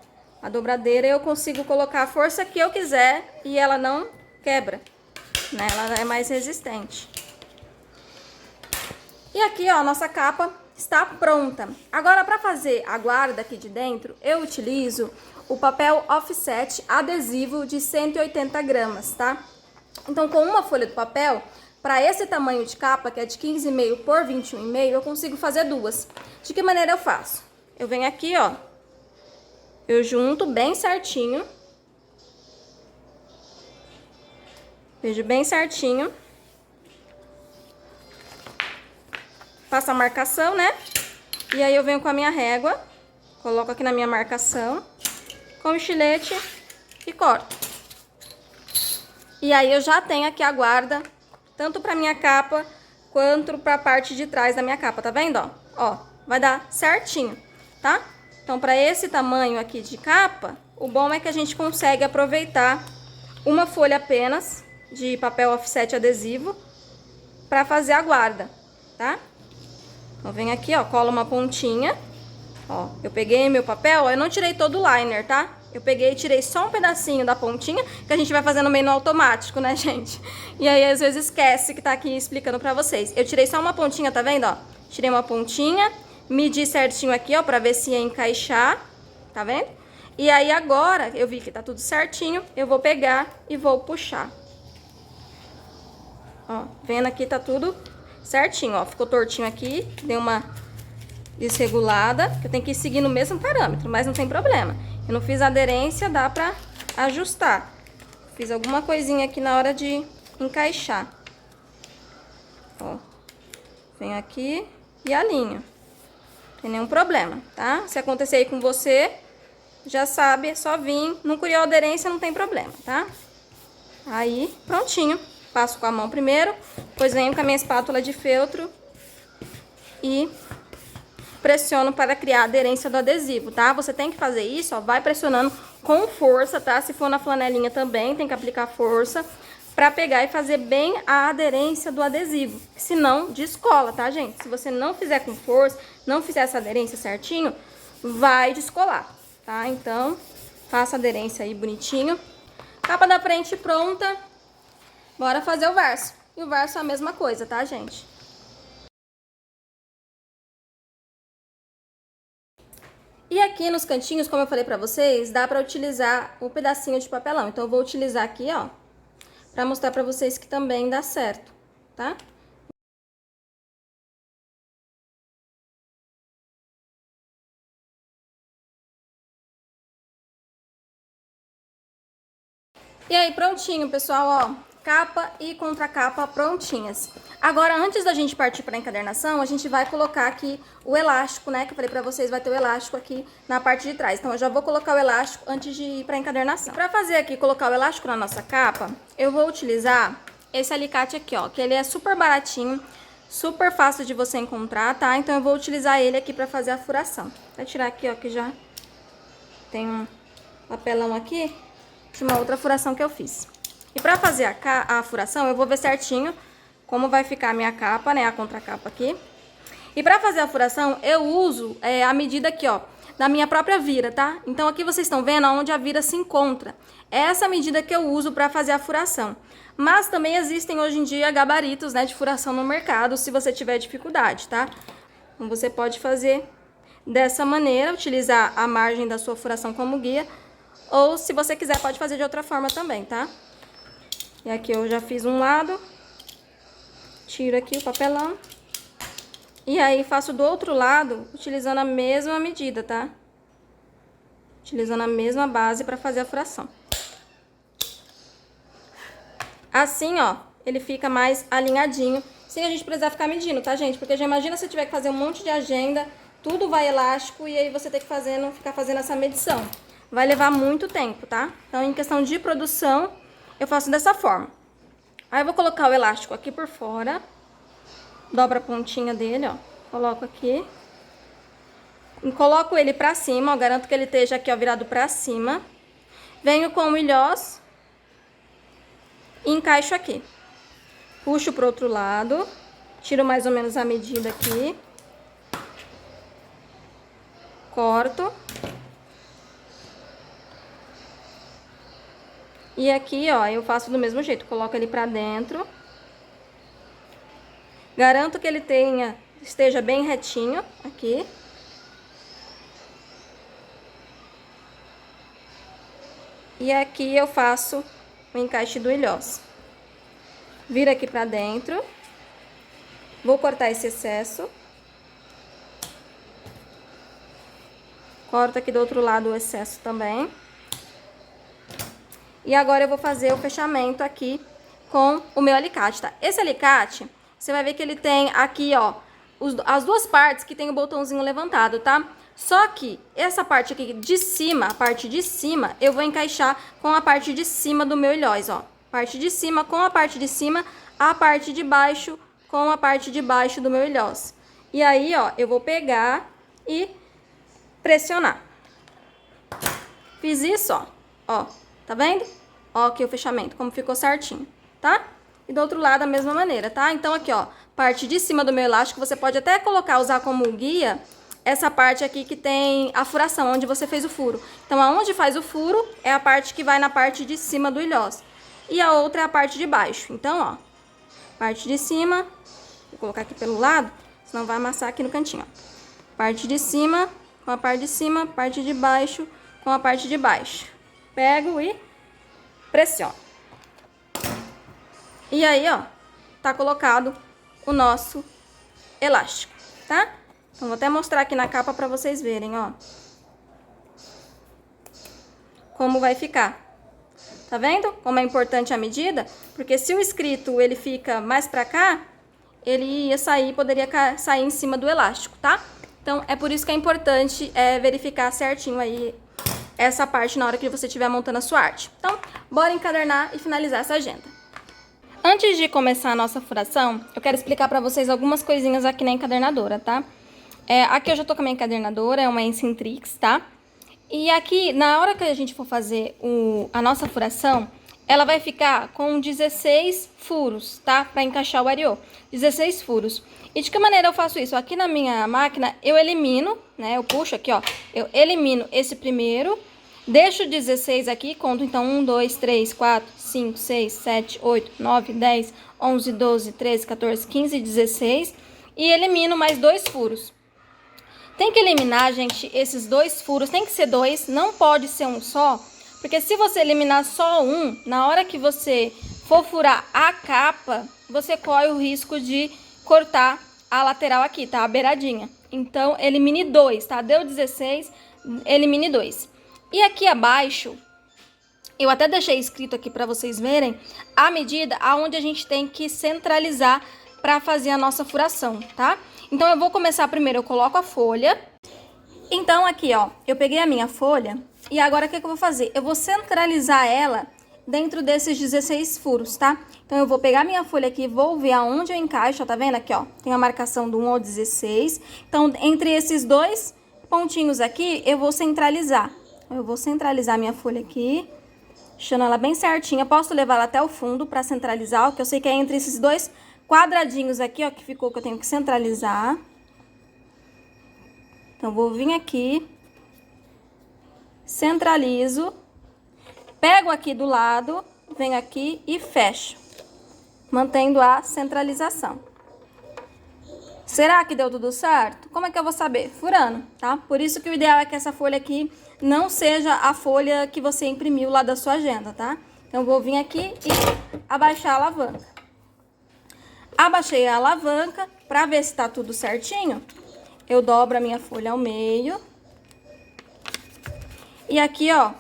A dobradeira eu consigo colocar a força que eu quiser e ela não quebra, né? Ela é mais resistente. E aqui, ó, a nossa capa está pronta. Agora, para fazer a guarda aqui de dentro, eu utilizo o papel offset adesivo de 180 gramas, tá? Então, com uma folha do papel, para esse tamanho de capa, que é de 15,5 por 21,5, eu consigo fazer duas. De que maneira eu faço? Eu venho aqui, ó, eu junto bem certinho. Vejo bem certinho. Faço a marcação, né? E aí eu venho com a minha régua, coloco aqui na minha marcação, com o estilete e corto. E aí eu já tenho aqui a guarda, tanto pra minha capa, quanto pra parte de trás da minha capa, tá vendo, ó? Ó, vai dar certinho, tá? Então, pra esse tamanho aqui de capa, o bom é que a gente consegue aproveitar uma folha apenas de papel offset adesivo pra fazer a guarda, tá? Então, vem aqui, ó, colo uma pontinha. Ó, eu peguei meu papel, ó, eu não tirei todo o liner, tá? Eu peguei e tirei só um pedacinho da pontinha, que a gente vai fazendo meio no automático, né, gente? E aí, às vezes, esquece que tá aqui explicando pra vocês. Eu tirei só uma pontinha, tá vendo, ó? Tirei uma pontinha, medi certinho aqui, ó, pra ver se ia encaixar, tá vendo? E aí, agora, eu vi que tá tudo certinho, eu vou pegar e vou puxar. Ó, vendo aqui, tá tudo certinho, ó. Ficou tortinho aqui, deu uma desregulada, que eu tenho que seguir no mesmo parâmetro, mas não tem problema. Eu não fiz aderência, dá pra ajustar. Fiz alguma coisinha aqui na hora de encaixar. Ó, venho aqui e alinho. Não tem nenhum problema, tá? Se acontecer aí com você, já sabe, é só vir. Não criou aderência, não tem problema, tá? Aí, prontinho. Passo com a mão primeiro, depois venho com a minha espátula de feltro e pressiono para criar a aderência do adesivo, tá? Você tem que fazer isso, ó, vai pressionando com força, tá? Se for na flanelinha também, tem que aplicar força pra pegar e fazer bem a aderência do adesivo. Senão, descola, tá, gente? Se você não fizer com força, não fizer essa aderência certinho, vai descolar, tá? Então, faça a aderência aí bonitinho. Capa da frente pronta. Bora fazer o verso. E o verso é a mesma coisa, tá, gente? E aqui nos cantinhos, como eu falei pra vocês, dá pra utilizar o pedacinho de papelão. Então, eu vou utilizar aqui, ó, pra mostrar pra vocês que também dá certo, tá? E aí, prontinho, pessoal, ó. Capa e contracapa prontinhas. Agora, antes da gente partir para a encadernação, a gente vai colocar aqui o elástico, né? Que eu falei pra vocês, vai ter o elástico aqui na parte de trás. Então, eu já vou colocar o elástico antes de ir para a encadernação. Para fazer aqui, colocar o elástico na nossa capa, eu vou utilizar esse alicate aqui, ó. Que ele é super baratinho, super fácil de você encontrar, tá? Então, eu vou utilizar ele aqui para fazer a furação. Vou tirar aqui, ó, que já tem um papelão aqui de uma outra furação que eu fiz. E pra fazer a furação, eu vou ver certinho como vai ficar a minha capa, né, a contracapa aqui. E pra fazer a furação, eu uso a medida aqui, ó, da minha própria vira, tá? Então aqui vocês estão vendo onde a vira se encontra. É essa medida que eu uso pra fazer a furação. Mas também existem hoje em dia gabaritos, né, de furação no mercado, se você tiver dificuldade, tá? Então você pode fazer dessa maneira, utilizar a margem da sua furação como guia. Ou, se você quiser, pode fazer de outra forma também, tá? E aqui eu já fiz um lado. Tiro aqui o papelão. E aí, faço do outro lado, utilizando a mesma medida, tá? Utilizando a mesma base pra fazer a furação. Assim, ó, ele fica mais alinhadinho, sem a gente precisar ficar medindo, tá, gente? Porque já imagina se tiver que fazer um monte de agenda, tudo vai elástico e aí você tem que ficar fazendo essa medição. Vai levar muito tempo, tá? Então, em questão de produção, eu faço dessa forma. Aí, eu vou colocar o elástico aqui por fora. Dobra a pontinha dele, ó. Coloco aqui. E coloco ele pra cima, ó. Garanto que ele esteja aqui, ó, virado pra cima. Venho com o ilhós. E encaixo aqui. Puxo pro outro lado. Tiro mais ou menos a medida aqui. Corto. E aqui, ó, eu faço do mesmo jeito, coloco ele pra dentro. Garanto que ele esteja bem retinho aqui. E aqui eu faço o encaixe do ilhós. Vira aqui pra dentro. Vou cortar esse excesso. Corta aqui do outro lado o excesso também. E agora eu vou fazer o fechamento aqui com o meu alicate, tá? Esse alicate, você vai ver que ele tem aqui, ó, as duas partes que tem o botãozinho levantado, tá? Só que essa parte aqui de cima, a parte de cima, eu vou encaixar com a parte de cima do meu ilhós, ó. Parte de cima com a parte de cima, a parte de baixo com a parte de baixo do meu ilhós. E aí, ó, eu vou pegar e pressionar. Fiz isso, ó, tá vendo? Ó aqui o fechamento, como ficou certinho, tá? E do outro lado da mesma maneira, tá? Então aqui, ó, parte de cima do meu elástico, você pode até colocar, usar como guia essa parte aqui que tem a furação, onde você fez o furo. Então, aonde faz o furo é a parte que vai na parte de cima do ilhós. E a outra é a parte de baixo. Então, ó, parte de cima, vou colocar aqui pelo lado, senão vai amassar aqui no cantinho, ó. Parte de cima com a parte de cima, parte de baixo com a parte de baixo. Pego e pressiono. E aí, ó, tá colocado o nosso elástico, tá? Então, vou até mostrar aqui na capa pra vocês verem, ó. Como vai ficar. Tá vendo? Como é importante a medida? Porque se o escrito, ele fica mais pra cá, ele ia sair, poderia sair em cima do elástico, tá? Então, é por isso que é importante verificar certinho aí essa parte na hora que você estiver montando a sua arte. Então, bora encadernar e finalizar essa agenda. Antes de começar a nossa furação, eu quero explicar pra vocês algumas coisinhas aqui na encadernadora, tá? Aqui eu já tô com a minha encadernadora, é uma Encintrix, tá? E aqui, na hora que a gente for fazer a nossa furação, ela vai ficar com 16 furos, tá? Pra encaixar o ariô. 16 furos. E de que maneira eu faço isso? Aqui na minha máquina, eu elimino, né? Eu puxo aqui, ó. Eu elimino esse primeiro, deixo 16 aqui, conto então 1, 2, 3, 4, 5, 6, 7, 8, 9, 10, 11, 12, 13, 14, 15, 16. E elimino mais 2 furos. Tem que eliminar, gente, esses 2 furos, tem que ser 2, não pode ser um só, porque se você eliminar só um, na hora que você for furar a capa, você corre o risco de cortar a lateral aqui, tá? A beiradinha. Então, elimine 2, tá? Deu 16, elimine 2. E aqui abaixo, eu até deixei escrito aqui pra vocês verem a medida aonde a gente tem que centralizar pra fazer a nossa furação, tá? Então, eu vou começar primeiro, eu coloco a folha. Então, aqui, ó, eu peguei a minha folha e agora o que eu vou fazer? Eu vou centralizar ela dentro desses 16 furos, tá? Então, eu vou pegar a minha folha aqui, vou ver aonde eu encaixo, ó, tá vendo aqui, ó? Tem a marcação do 1 ao 16. Então, entre esses 2 pontinhos aqui, eu vou centralizar. Eu vou centralizar a minha folha aqui, deixando ela bem certinha. Posso levar ela até o fundo pra centralizar, ó, que eu sei que é entre esses 2 quadradinhos aqui, ó, que ficou, que eu tenho que centralizar. Então, vou vir aqui, centralizo, pego aqui do lado, venho aqui e fecho, mantendo a centralização. Será que deu tudo certo? Como é que eu vou saber? Furando, tá? Por isso que o ideal é que essa folha aqui não seja a folha que você imprimiu lá da sua agenda, tá? Então, vou vir aqui e abaixar a alavanca. Abaixei a alavanca, pra ver se tá tudo certinho, eu dobro a minha folha ao meio. E aqui, ó,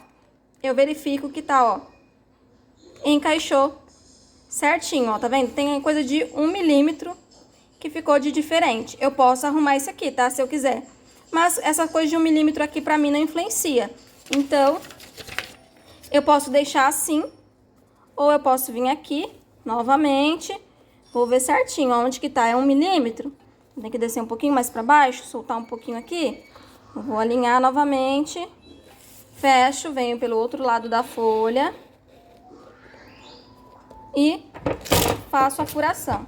eu verifico que tá, ó, encaixou certinho, ó, tá vendo? Tem coisa de 1 milímetro que ficou de diferente. Eu posso arrumar isso aqui, tá? Se eu quiser. Mas essa coisa de 1 milímetro aqui pra mim não influencia. Então, eu posso deixar assim, ou eu posso vir aqui, novamente. Vou ver certinho onde que tá, é 1 milímetro. Tem que descer um pouquinho mais pra baixo, soltar um pouquinho aqui. Eu vou alinhar novamente. Fecho, venho pelo outro lado da folha. E faço a furação.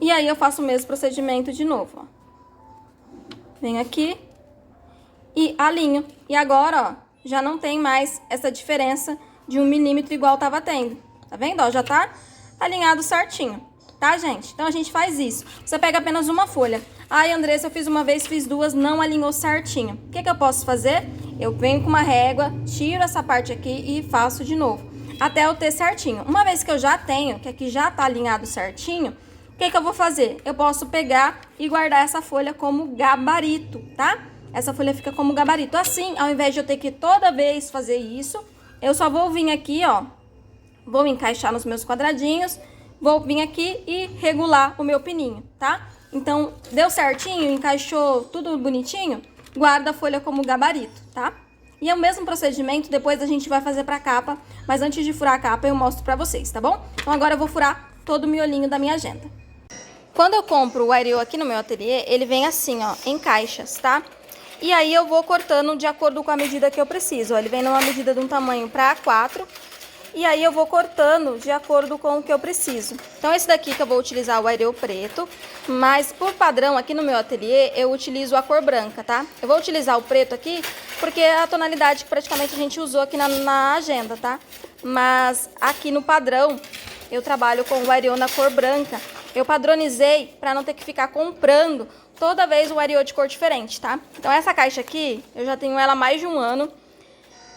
E aí, eu faço o mesmo procedimento de novo, ó. Venho aqui e alinho. E agora, ó, já não tem mais essa diferença de 1 milímetro igual tava tendo. Tá vendo, ó? Já tá alinhado certinho, tá, gente? Então, a gente faz isso. Você pega apenas uma folha. Ai, Andressa, eu fiz uma vez, fiz 2, não alinhou certinho. O que que eu posso fazer? Eu venho com uma régua, tiro essa parte aqui e faço de novo. até eu ter certinho. Uma vez que eu já tenho, que aqui já tá alinhado certinho, o que eu vou fazer? Eu posso pegar e guardar essa folha como gabarito, tá? Essa folha fica como gabarito. Assim, ao invés de eu ter que toda vez fazer isso, eu só vou vir aqui, ó, vou encaixar nos meus quadradinhos, vou vir aqui e regular o meu pininho, tá? Então, deu certinho, encaixou tudo bonitinho, guarda a folha como gabarito, tá? E é o mesmo procedimento, depois a gente vai fazer pra capa, mas antes de furar a capa eu mostro pra vocês, tá bom? Então agora eu vou furar todo o miolinho da minha agenda. Quando eu compro o aerial aqui no meu ateliê, ele vem assim, ó, em caixas, tá? E aí eu vou cortando de acordo com a medida que eu preciso, ó, ele vem numa medida de um tamanho pra A4, e aí eu vou cortando de acordo com o que eu preciso. Então esse daqui que eu vou utilizar o aerial preto, mas por padrão aqui no meu ateliê eu utilizo a cor branca, tá? Eu vou utilizar o preto aqui porque é a tonalidade que praticamente a gente usou aqui na agenda, tá? Mas aqui no padrão eu trabalho com o aerial na cor branca. Eu padronizei para não ter que ficar comprando toda vez o aerial de cor diferente, tá? Então essa caixa aqui, eu já tenho ela há mais de um ano.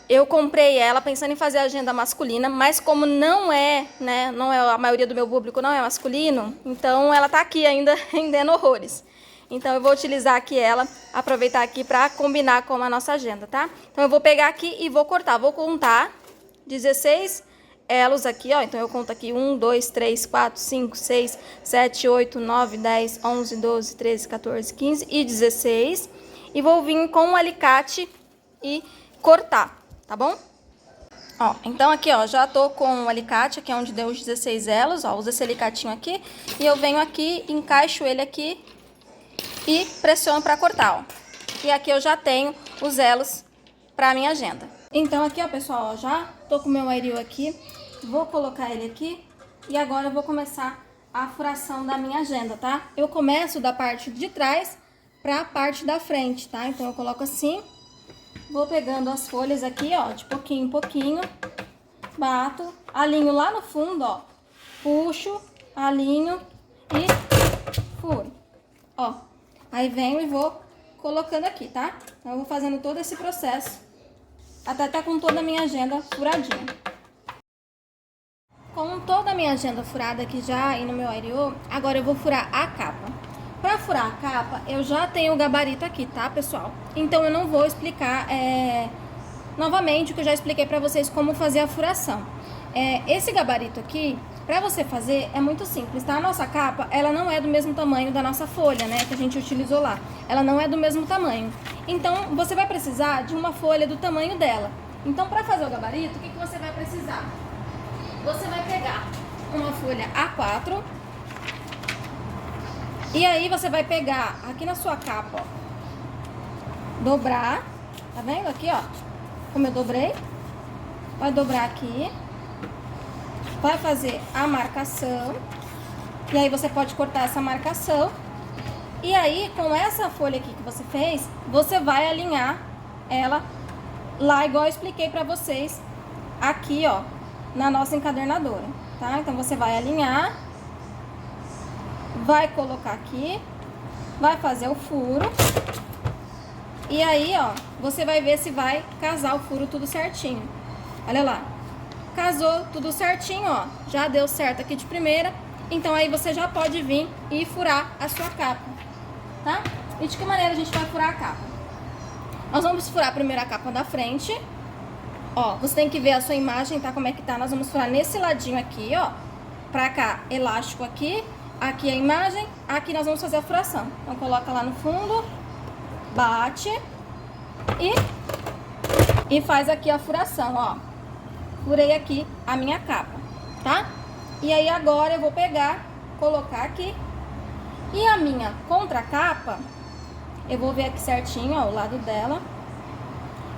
Eu comprei ela pensando em fazer a agenda masculina, mas como não é, né, não é a maioria do meu público não é masculino, então ela tá aqui ainda rendendo horrores. Então eu vou utilizar aqui ela, aproveitar aqui para combinar com a nossa agenda, tá? Então eu vou pegar aqui e vou cortar, vou contar 16 elos aqui, ó. Então eu conto aqui 1, 2, 3, 4, 5, 6, 7, 8, 9, 10, 11, 12, 13, 14, 15 e 16. E vou vir com um alicate e cortar. Tá bom? Ó, então aqui, ó, já tô com o alicate, aqui é onde deu os 16 elos, ó, uso esse alicatinho aqui, e eu venho aqui, encaixo ele aqui e pressiono pra cortar, ó. E aqui eu já tenho os elos pra minha agenda. Então aqui, ó, pessoal, ó, já tô com o meu aerial aqui, vou colocar ele aqui, e agora eu vou começar a furação da minha agenda, tá? Eu começo da parte de trás pra parte da frente, tá? Então eu coloco assim. Vou pegando as folhas aqui, ó, de pouquinho em pouquinho, bato, alinho lá no fundo, ó, puxo, alinho e furo, ó. Aí venho e vou colocando aqui, tá? Então eu vou fazendo todo esse processo, até estar com toda a minha agenda furadinha. Com toda a minha agenda furada aqui já e no meu aerial, agora eu vou furar a capa. Para furar a capa, eu já tenho o gabarito aqui, tá, pessoal? Então, eu não vou explicar novamente o que eu já expliquei para vocês como fazer a furação. Esse gabarito aqui, para você fazer, é muito simples, tá? A nossa capa, ela não é do mesmo tamanho da nossa folha, né, que a gente utilizou lá. Ela não é do mesmo tamanho. Então, você vai precisar de uma folha do tamanho dela. Então, para fazer o gabarito, o que você vai precisar? Você vai pegar uma folha A4... E aí você vai pegar aqui na sua capa, ó, dobrar, tá vendo aqui, ó, como eu dobrei, vai dobrar aqui, vai fazer a marcação, e aí você pode cortar essa marcação, e aí com essa folha aqui que você fez, você vai alinhar ela lá igual eu expliquei pra vocês aqui, ó, na nossa encadernadora, tá? Então você vai alinhar, vai colocar aqui, vai fazer o furo, e aí, ó, você vai ver se vai casar o furo tudo certinho. Olha lá, casou tudo certinho, ó, já deu certo aqui de primeira, então aí você já pode vir e furar a sua capa, tá? E de que maneira a gente vai furar a capa? Nós vamos furar primeiro a capa da frente, ó, você tem que ver a sua imagem, tá? Como é que tá? Nós vamos furar nesse ladinho aqui, ó, pra cá, elástico aqui. Aqui a imagem, aqui nós vamos fazer a furação. Então, coloca lá no fundo, bate e faz aqui a furação, ó. Furei aqui a minha capa, tá? E aí, agora eu vou pegar, colocar aqui. E a minha contracapa, eu vou ver aqui certinho, ó, o lado dela.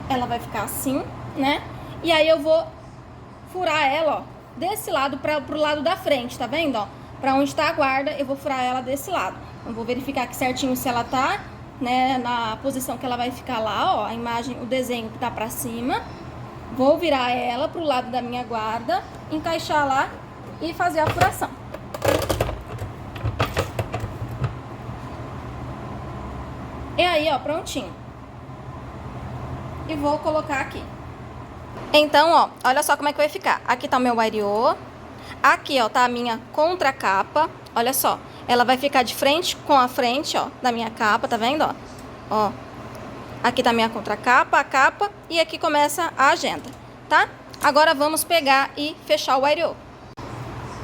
Ela vai ficar assim, né? E aí, eu vou furar ela, ó, desse lado pro lado da frente, tá vendo, ó? Pra onde tá a guarda, eu vou furar ela desse lado. Eu vou verificar aqui certinho se ela tá, né, na posição que ela vai ficar lá, ó, a imagem, o desenho que tá pra cima. Vou virar ela pro lado da minha guarda, encaixar lá e fazer a furação. E aí, ó, prontinho. E vou colocar aqui. Então, ó, olha só como é que vai ficar. Aqui tá o meu Ariô. Aqui, ó, tá a minha contracapa. Olha só, ela vai ficar de frente com a frente, ó, da minha capa, tá vendo, ó? Ó, aqui tá a minha contracapa, a capa, e aqui começa a agenda, tá? Agora vamos pegar e fechar o Ariô.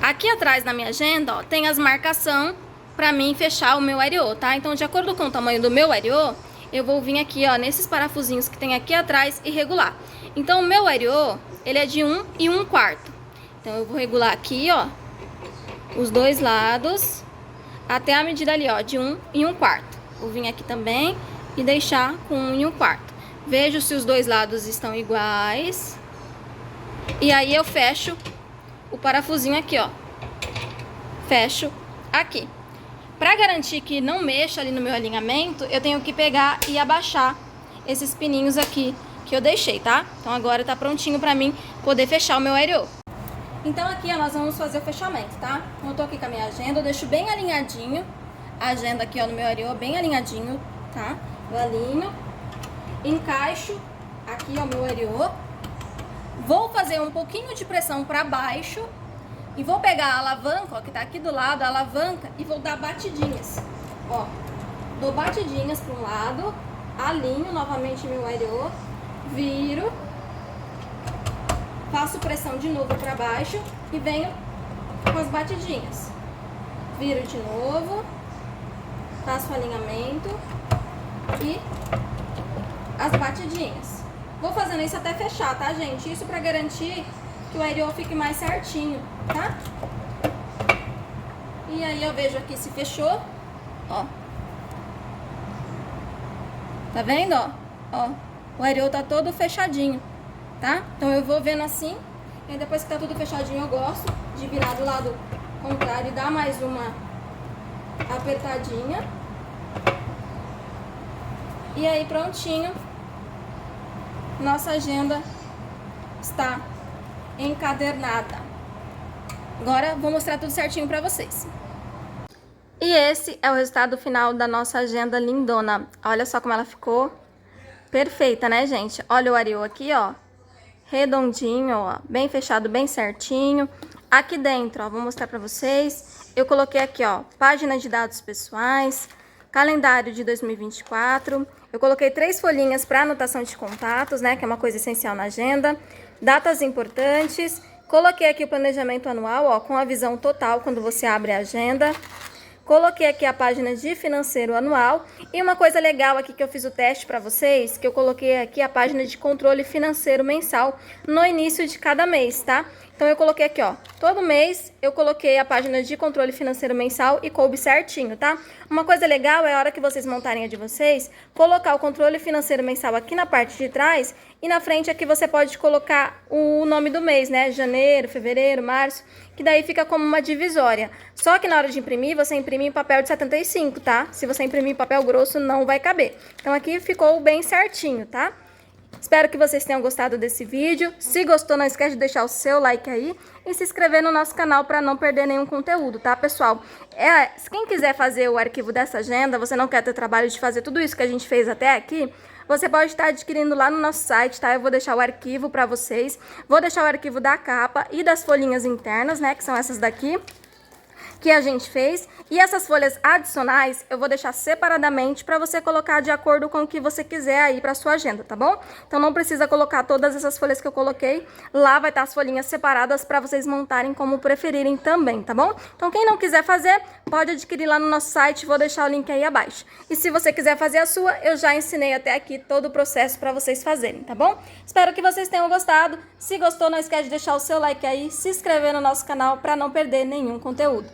Aqui atrás na minha agenda, ó, tem as marcações pra mim fechar o meu Ariô, tá? Então, de acordo com o tamanho do meu Ariô, eu vou vir aqui, ó, nesses parafusinhos que tem aqui atrás e regular. Então, o meu Ariô, ele é de 1 1/4. Então, eu vou regular aqui, ó, os dois lados, até a medida ali, ó, de 1 1/4. Vou vir aqui também e deixar com 1 1/4. Vejo se os dois lados estão iguais. E aí, eu fecho o parafusinho aqui, ó. Fecho aqui. Pra garantir que não mexa ali no meu alinhamento, eu tenho que pegar e abaixar esses pininhos aqui que eu deixei, tá? Então agora tá prontinho pra mim poder fechar o meu Ariô. Então aqui, ó, nós vamos fazer o fechamento, tá? Então eu tô aqui com a minha agenda, eu deixo bem alinhadinho a agenda aqui, ó, no meu Ariô, bem alinhadinho, tá? Eu alinho, encaixo aqui, ó, meu Ariô. Vou fazer um pouquinho de pressão pra baixo e vou pegar a alavanca, ó, que tá aqui do lado, a alavanca, e vou dar batidinhas, ó. Dou batidinhas para um lado, alinho novamente meu Ariô, viro, faço pressão de novo para baixo e venho com as batidinhas. Viro de novo, faço o alinhamento e as batidinhas. Vou fazendo isso até fechar, tá, gente? Isso para garantir que o Ariô fique mais certinho, tá? E aí eu vejo aqui se fechou, ó. Tá vendo, ó? Ó, o Ariô tá todo fechadinho, tá? Então eu vou vendo assim, e aí depois que tá tudo fechadinho eu gosto de virar do lado contrário e dar mais uma apertadinha. E aí prontinho, nossa agenda está encadernada. Agora vou mostrar tudo certinho pra vocês. E esse é o resultado final da nossa agenda lindona. Olha só como ela ficou perfeita, né, gente? Olha o Ariô aqui, ó, redondinho, ó, bem fechado, bem certinho. Aqui dentro, ó, vou mostrar pra vocês. Eu coloquei aqui, ó, página de dados pessoais, calendário de 2024. Eu coloquei 3 folhinhas para anotação de contatos, né, que é uma coisa essencial na agenda. Datas importantes. Coloquei aqui o planejamento anual, ó, com a visão total quando você abre a agenda. Coloquei aqui a página de financeiro anual. E uma coisa legal aqui que eu fiz o teste para vocês, que eu coloquei aqui a página de controle financeiro mensal no início de cada mês, tá? Então eu coloquei aqui, ó, todo mês eu coloquei a página de controle financeiro mensal e coube certinho, tá? Uma coisa legal é a hora que vocês montarem a de vocês, colocar o controle financeiro mensal aqui na parte de trás e na frente aqui você pode colocar o nome do mês, né? Janeiro, fevereiro, março, que daí fica como uma divisória. Só que na hora de imprimir, você imprime em papel de 75, tá? Se você imprimir em papel grosso, não vai caber. Então aqui ficou bem certinho, tá? Espero que vocês tenham gostado desse vídeo. Se gostou, não esquece de deixar o seu like aí e se inscrever no nosso canal para não perder nenhum conteúdo, tá, pessoal? Quem quiser fazer o arquivo dessa agenda, você não quer ter trabalho de fazer tudo isso que a gente fez até aqui, você pode estar adquirindo lá no nosso site, tá? Eu vou deixar o arquivo para vocês. Vou deixar o arquivo da capa e das folhinhas internas, né, que são essas daqui, que a gente fez, e essas folhas adicionais eu vou deixar separadamente para você colocar de acordo com o que você quiser aí para sua agenda, tá bom? Então não precisa colocar todas essas folhas que eu coloquei, lá vai estar as folhinhas separadas para vocês montarem como preferirem também, tá bom? Então quem não quiser fazer, pode adquirir lá no nosso site, vou deixar o link aí abaixo. E se você quiser fazer a sua, eu já ensinei até aqui todo o processo para vocês fazerem, tá bom? Espero que vocês tenham gostado. Se gostou, não esquece de deixar o seu like aí, se inscrever no nosso canal para não perder nenhum conteúdo.